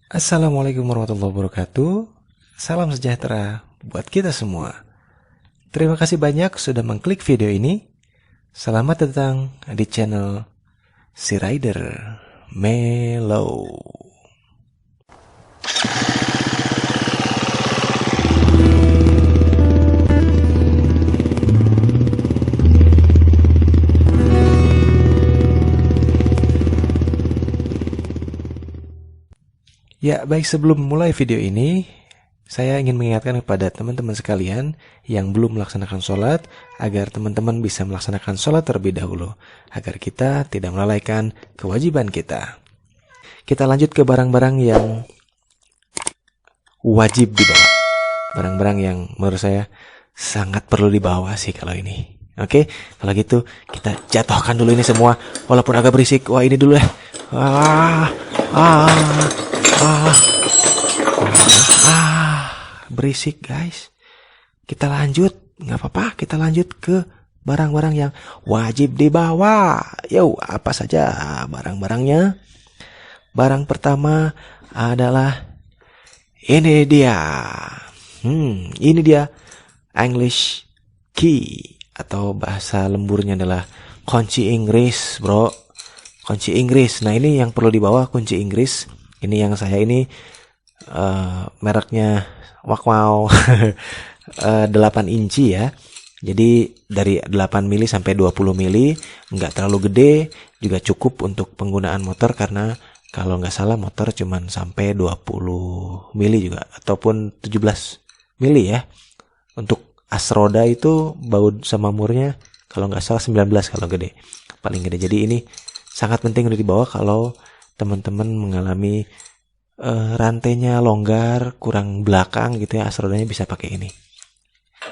Assalamualaikum warahmatullahi wabarakatuh. Salam sejahtera buat kita semua. Terima kasih banyak sudah mengklik video ini. Selamat datang di channel Si Rider Mellow. Ya, baik, sebelum mulai video ini, saya ingin mengingatkan kepada teman-teman sekalian yang belum melaksanakan sholat, agar teman-teman bisa melaksanakan sholat terlebih dahulu, agar kita tidak melalaikan kewajiban kita. Kita lanjut ke barang-barang yang wajib dibawa. Barang-barang yang menurut saya sangat perlu dibawa sih kalau ini. Oke, kalau gitu kita jatuhkan dulu ini semua, walaupun agak berisik. Wah, ini dulu ya. Berisik guys. Kita lanjut, nggak apa-apa. Kita lanjut ke barang-barang yang wajib dibawa. Yo, apa saja barang-barangnya? Barang pertama adalah ini dia. Ini dia English key, atau bahasa lemburnya adalah kunci Inggris, bro. Kunci Inggris. Nah, ini yang perlu dibawa, kunci Inggris. Ini yang saya ini mereknya Wow 8 inci ya. Jadi dari 8 mili sampai 20 mili, nggak terlalu gede, juga cukup untuk penggunaan motor, karena kalau nggak salah motor cuman sampai 20 mili juga, ataupun 17 mili ya. Untuk as roda itu baut sama murnya kalau nggak salah 19 kalau gede, paling gede. Jadi ini sangat penting untuk dibawa kalau teman-teman mengalami rantainya longgar, kurang belakang gitu ya, as rodanya bisa pakai ini.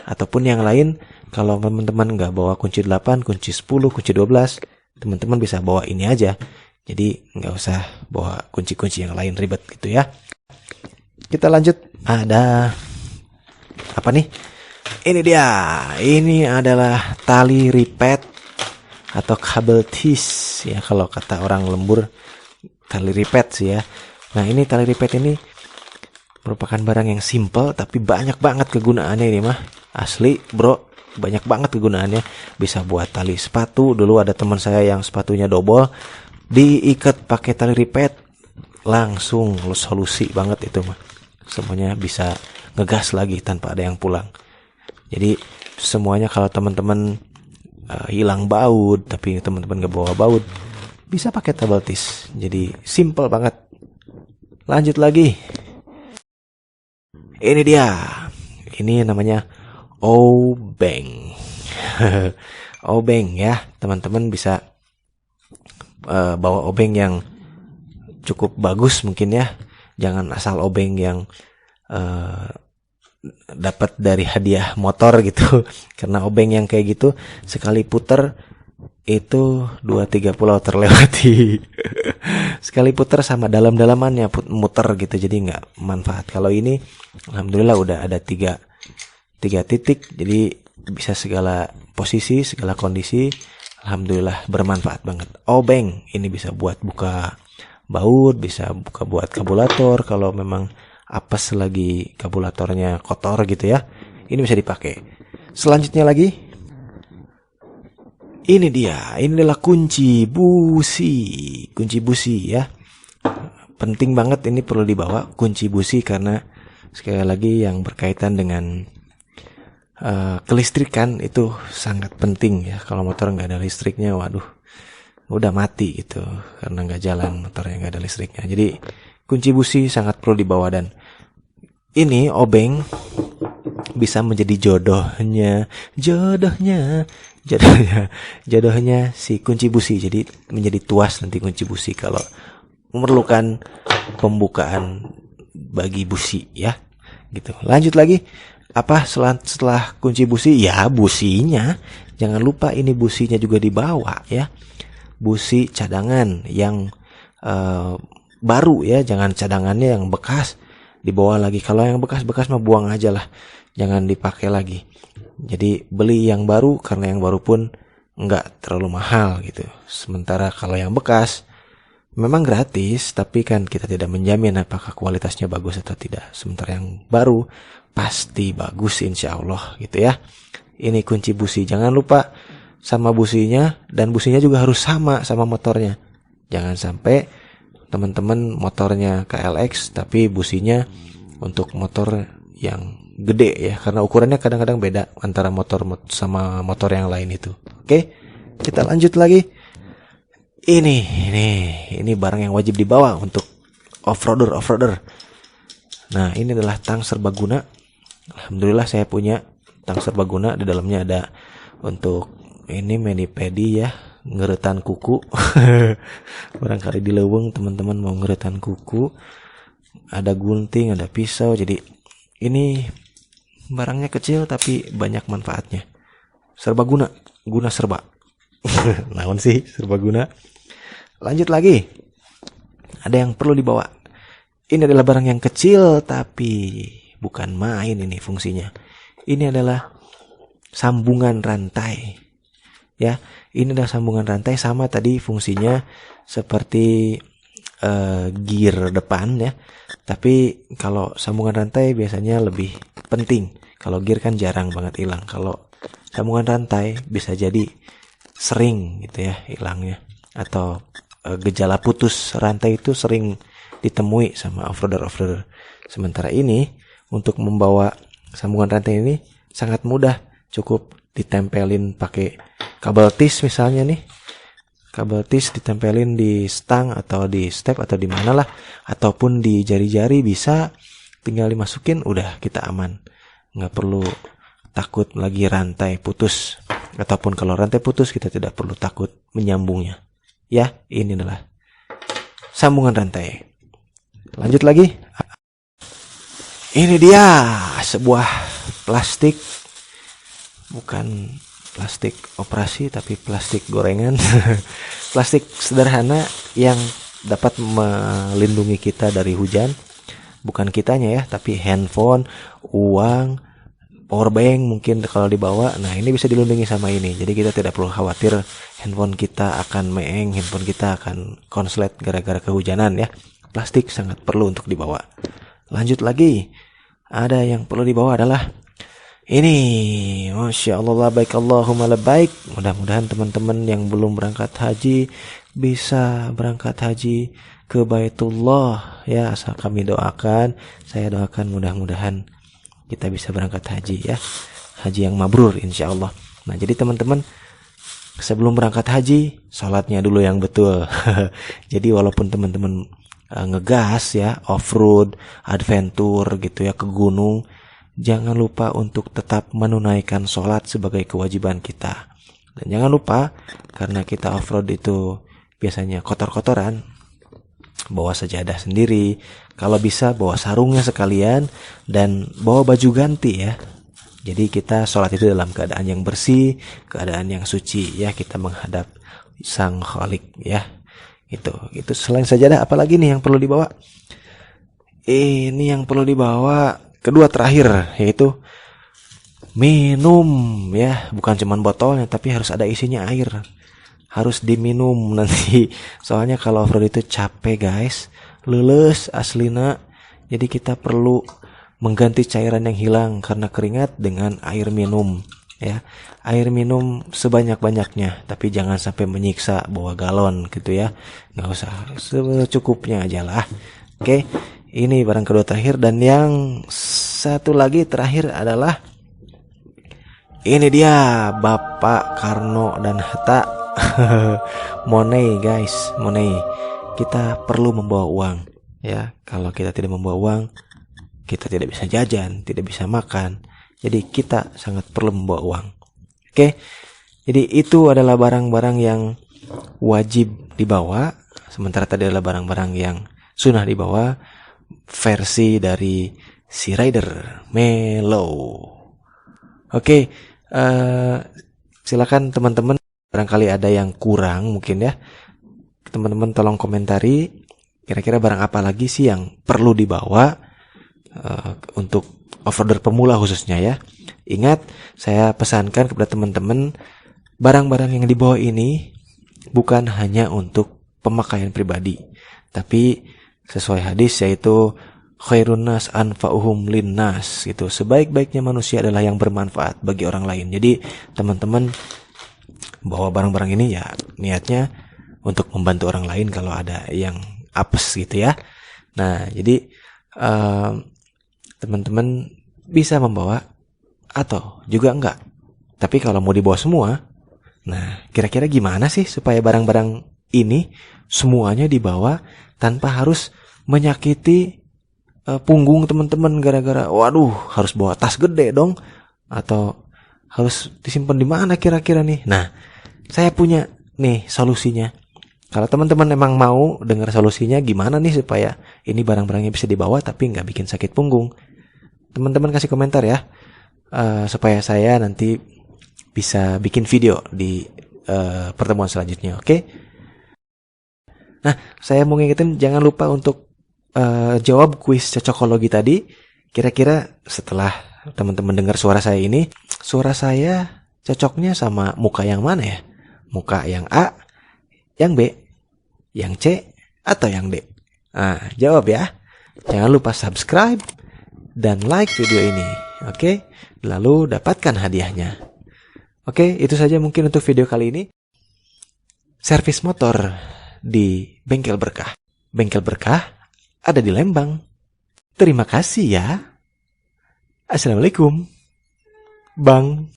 Ataupun yang lain, kalau teman-teman nggak bawa kunci 8, kunci 10, kunci 12, teman-teman bisa bawa ini aja. Jadi nggak usah bawa kunci-kunci yang lain ribet gitu ya. Kita lanjut, ada apa nih? Ini dia, ini adalah tali ripet atau kabel tis ya, kalau kata orang lembur tali ripet sih ya. Nah, ini tali ripet ini merupakan barang yang simple tapi banyak banget kegunaannya ini mah. Asli, bro, banyak banget kegunaannya. Bisa buat tali sepatu. Dulu ada teman saya yang sepatunya double, diikat pakai tali ripet, langsung solusi banget itu mah. Semuanya bisa ngegas lagi tanpa ada yang pulang. Jadi semuanya kalau teman-teman hilang baut tapi teman-teman gak bawa baut, bisa pakai tabel tis. Jadi simple banget. Lanjut lagi. Ini dia. Ini namanya obeng. Obeng ya. Teman-teman bisa bawa obeng yang cukup bagus mungkin ya. Jangan asal obeng yang dapat dari hadiah motor gitu. Karena obeng yang kayak gitu sekali puter itu 2-3 pulau terlewati. Sekali puter sama dalam-dalamannya muter gitu, jadi nggak manfaat. Kalau ini alhamdulillah udah ada 3 titik, jadi bisa segala posisi, segala kondisi. Alhamdulillah bermanfaat banget. Obeng ini bisa buat buka baut, bisa buka buat kabulator kalau memang apes lagi kabulatornya kotor gitu ya. Ini bisa dipakai. Selanjutnya lagi, ini dia, ini adalah kunci busi. Kunci busi ya. Penting banget, ini perlu dibawa kunci busi, karena sekali lagi yang berkaitan dengan kelistrikan itu sangat penting ya. Kalau motor nggak ada listriknya, waduh, udah mati gitu, karena nggak jalan motornya nggak ada listriknya. Jadi kunci busi sangat perlu dibawa, dan ini obeng bisa menjadi jodohnya si kunci busi. Jadi menjadi tuas nanti kunci busi kalau memerlukan pembukaan bagi busi ya, gitu. Lanjut lagi, apa setelah kunci busi? Ya, businya. Jangan lupa ini businya juga dibawa ya. Busi cadangan yang baru ya, jangan cadangannya yang bekas dibawa lagi. Kalau yang bekas-bekas mah buang aja lah, jangan dipakai lagi. Jadi beli yang baru, karena yang baru pun nggak terlalu mahal gitu. Sementara kalau yang bekas memang gratis, tapi kan kita tidak menjamin apakah kualitasnya bagus atau tidak. Sementara yang baru pasti bagus insya Allah gitu ya. Ini kunci busi, jangan lupa sama businya, dan businya juga harus sama motornya. Jangan sampai teman-teman motornya KLX tapi businya untuk motor yang gede ya, karena ukurannya kadang-kadang beda antara motor sama motor yang lain itu. Oke, kita lanjut lagi. Ini barang yang wajib dibawa untuk off-roader. Nah, ini adalah tang serbaguna. Alhamdulillah saya punya tang serbaguna. Di dalamnya ada untuk ini mani-pedi ya, ngeretan kuku. Barangkali di leuweung teman-teman mau ngeretan kuku. Ada gunting, ada pisau. Jadi ini barangnya kecil tapi banyak manfaatnya. Serbaguna, guna serba. Naon sih serbaguna? Lanjut lagi. Ada yang perlu dibawa. Ini adalah barang yang kecil tapi bukan main ini fungsinya. Ini adalah sambungan rantai. Ya, ini adalah sambungan rantai, sama tadi fungsinya seperti gear depan ya. Tapi kalau sambungan rantai biasanya lebih penting. Kalau gear kan jarang banget hilang. Kalau sambungan rantai bisa jadi sering gitu ya hilangnya. Atau gejala putus rantai itu sering ditemui sama off-roader. Sementara ini untuk membawa sambungan rantai ini sangat mudah. Cukup ditempelin pakai kabel tis misalnya nih. Kabel tis ditempelin di stang atau di step atau di mana lah, ataupun di jari-jari bisa, tinggal dimasukin udah kita aman. Nggak perlu takut lagi rantai putus, ataupun kalau rantai putus kita tidak perlu takut menyambungnya. Ya, ini adalah sambungan rantai. Lanjut lagi. Ini dia sebuah plastik, bukan plastik operasi tapi plastik gorengan. Plastik sederhana yang dapat melindungi kita dari hujan. Bukan kitanya ya, tapi handphone, uang, powerbank mungkin kalau dibawa. Nah, ini bisa dilindungi sama ini. Jadi kita tidak perlu khawatir handphone kita akan meeng, handphone kita akan konslet gara-gara kehujanan ya. Plastik sangat perlu untuk dibawa. Lanjut lagi. Ada yang perlu dibawa adalah ini, Masya Allah, baik Allahumma labaik. Mudah-mudahan teman-teman yang belum berangkat haji bisa berangkat haji ke Baitullah ya. Asal kami doakan, saya doakan mudah-mudahan kita bisa berangkat haji ya. Haji yang mabrur insya Allah. Nah, jadi teman-teman sebelum berangkat haji, sholatnya dulu yang betul. Jadi walaupun teman-teman ngegas ya, off-road, adventure gitu ya, ke gunung, jangan lupa untuk tetap menunaikan sholat sebagai kewajiban kita. Dan jangan lupa, karena kita off-road itu biasanya kotor-kotoran, bawa sajadah sendiri. Kalau bisa bawa sarungnya sekalian, dan bawa baju ganti ya. Jadi kita sholat itu dalam keadaan yang bersih, keadaan yang suci ya. Kita menghadap Sang Khalik ya. Itu selain sajadah, apalagi nih yang perlu dibawa? Ini yang perlu dibawa kedua terakhir, yaitu minum ya. Bukan cuma botolnya, tapi harus ada isinya air. Harus diminum nanti. Soalnya kalau off-road itu capek guys, leles aslina. Jadi kita perlu mengganti cairan yang hilang karena keringat dengan air minum ya. Air minum sebanyak-banyaknya, tapi jangan sampai menyiksa bawa galon gitu ya. Nggak usah, secukupnya aja lah. Oke. Ini barang kedua terakhir. Dan yang satu lagi terakhir adalah ini dia Bapak Karno dan Hatta. Money guys, money. Kita perlu membawa uang ya. Kalau kita tidak membawa uang, kita tidak bisa jajan, tidak bisa makan. Jadi kita sangat perlu membawa uang. Oke. Jadi itu adalah barang-barang yang wajib dibawa. Sementara tadi adalah barang-barang yang sunnah dibawa, versi dari si rider Melo. Oke, silakan teman-teman, barangkali ada yang kurang mungkin ya. Teman-teman tolong komentari kira-kira barang apa lagi sih yang perlu dibawa untuk off-roader pemula khususnya ya. Ingat, saya pesankan kepada teman-teman, barang-barang yang dibawa ini bukan hanya untuk pemakaian pribadi. Tapi sesuai hadis yaitu khairun nas anfa'uhum linnas gitu. Sebaik-baiknya manusia adalah yang bermanfaat bagi orang lain. Jadi teman-teman bawa barang-barang ini ya niatnya untuk membantu orang lain kalau ada yang apes gitu ya. Nah, jadi teman-teman bisa membawa atau juga enggak. Tapi kalau mau dibawa semua, nah kira-kira gimana sih supaya barang-barang ini semuanya dibawa tanpa harus menyakiti punggung teman-teman gara-gara waduh harus bawa tas gede dong, atau harus disimpan di mana kira-kira nih. Nah, saya punya nih solusinya. Kalau teman-teman emang mau dengar solusinya gimana nih supaya ini barang-barangnya bisa dibawa tapi nggak bikin sakit punggung, teman-teman kasih komentar ya, supaya saya nanti bisa bikin video di pertemuan selanjutnya. Oke? Nah, saya mau ngingetin jangan lupa untuk jawab kuis cocokologi tadi. Kira-kira setelah teman-teman dengar suara saya ini, suara saya cocoknya sama muka yang mana ya? Muka yang A, yang B, yang C, atau yang D? Nah, jawab ya. Jangan lupa subscribe dan like video ini. Oke? Lalu dapatkan hadiahnya. Oke, itu saja mungkin untuk video kali ini. Servis motor di Bengkel Berkah. Bengkel Berkah ada di Lembang. Terima kasih ya. Assalamualaikum. Bang.